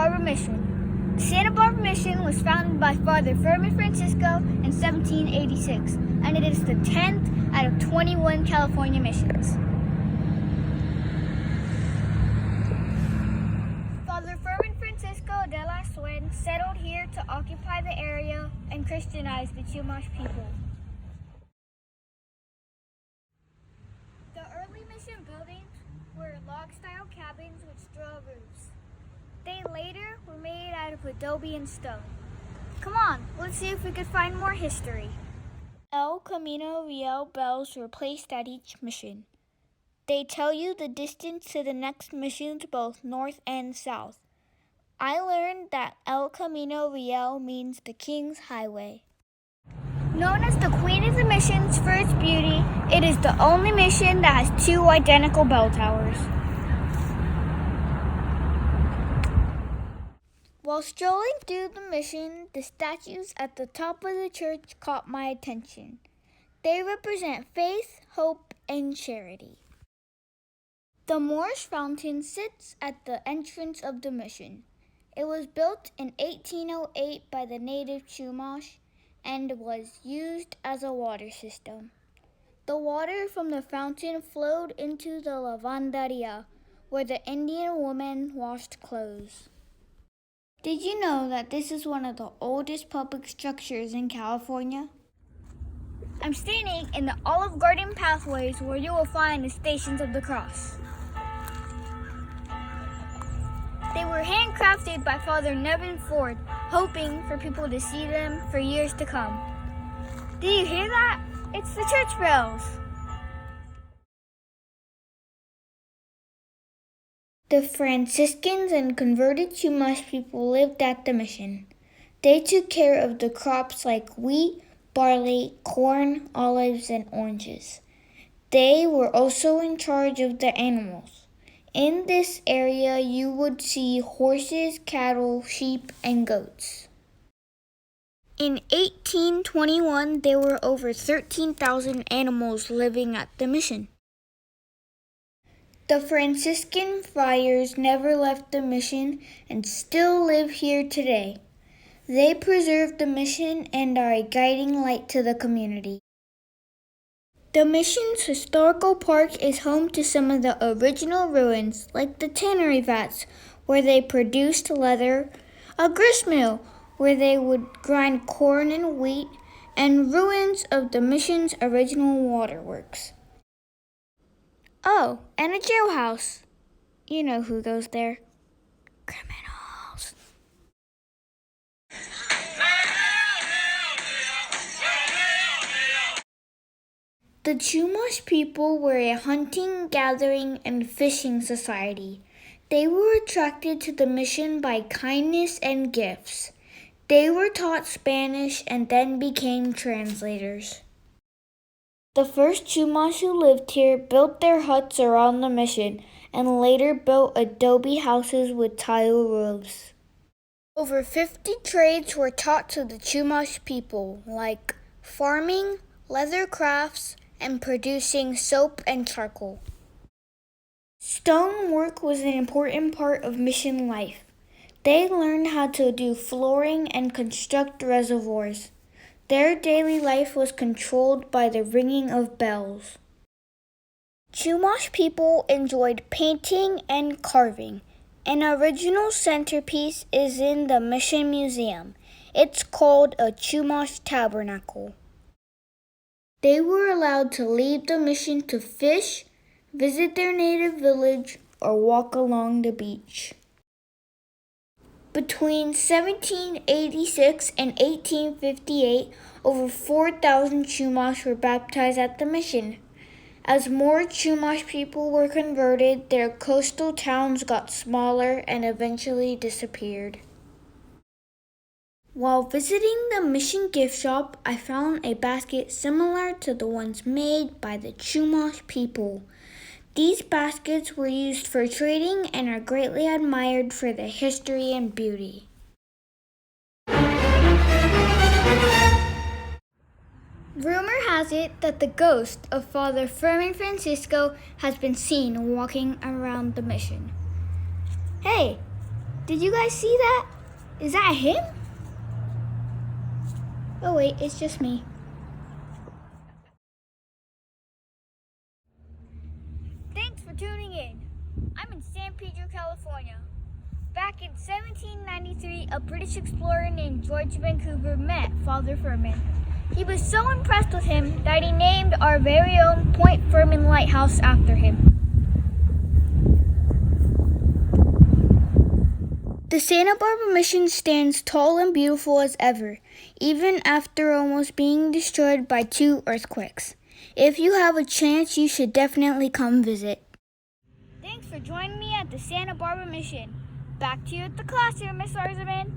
Barbara Mission. The Santa Barbara Mission was founded by Father Furman Francisco in 1786, and it is the 10th out of 21 California missions. Father Furman Francisco de la Suen settled here to occupy the area and Christianize the Chumash people. The early mission buildings were log-style cabins with straw roofs. They later were made out of adobe and stone. Come on, let's see if we could find more history. El Camino Real bells were placed at each mission. They tell you the distance to the next missions both north and south. I learned that El Camino Real means the King's Highway. Known as the Queen of the Missions for its beauty, it is the only mission that has two identical bell towers. While strolling through the mission, the statues at the top of the church caught my attention. They represent faith, hope, and charity. The Moorish fountain sits at the entrance of the mission. It was built in 1808 by the native Chumash and was used as a water system. The water from the fountain flowed into the lavanderia, where the Indian women washed clothes. Did you know that this is one of the oldest public structures in California? I'm standing in the Olive Garden pathways where you will find the Stations of the Cross. They were handcrafted by Father Nevin Ford, hoping for people to see them for years to come. Do you hear that? It's the church bells. The Franciscans and converted Chumash people lived at the mission. They took care of the crops like wheat, barley, corn, olives, and oranges. They were also in charge of the animals. In this area, you would see horses, cattle, sheep, and goats. In 1821, there were over 13,000 animals living at the mission. The Franciscan friars never left the mission and still live here today. They preserve the mission and are a guiding light to the community. The mission's historical park is home to some of the original ruins, like the tannery vats, where they produced leather, a grist mill, where they would grind corn and wheat, and ruins of the mission's original waterworks. Oh, and a jailhouse. You know who goes there. Criminals. The Chumash people were a hunting, gathering, and fishing society. They were attracted to the mission by kindness and gifts. They were taught Spanish and then became translators. The first Chumash who lived here built their huts around the mission and later built adobe houses with tile roofs. Over 50 trades were taught to the Chumash people, like farming, leather crafts, and producing soap and charcoal. Stonework was an important part of mission life. They learned how to do flooring and construct reservoirs. Their daily life was controlled by the ringing of bells. Chumash people enjoyed painting and carving. An original centerpiece is in the Mission Museum. It's called a Chumash tabernacle. They were allowed to leave the mission to fish, visit their native village, or walk along the beach. Between 1786 and 1858, over 4,000 Chumash were baptized at the mission. As more Chumash people were converted, their coastal towns got smaller and eventually disappeared. While visiting the mission gift shop, I found a basket similar to the ones made by the Chumash people. These baskets were used for trading and are greatly admired for their history and beauty. Rumor has it that the ghost of Father Furman Francisco has been seen walking around the mission. Hey, Did you guys see that? Is that him? Oh wait, it's just me. Thanks for tuning in. I'm in San Pedro, California. Back in 1793, a British explorer named George Vancouver met Father Furman. He was so impressed with him that he named our very own Point Furman Lighthouse after him. The Santa Barbara Mission stands tall and beautiful as ever, even after almost being destroyed by 2 earthquakes. If you have a chance, you should definitely come visit. Thanks for joining me at the Santa Barbara Mission. Back to you at the classroom, Miss Larzerman.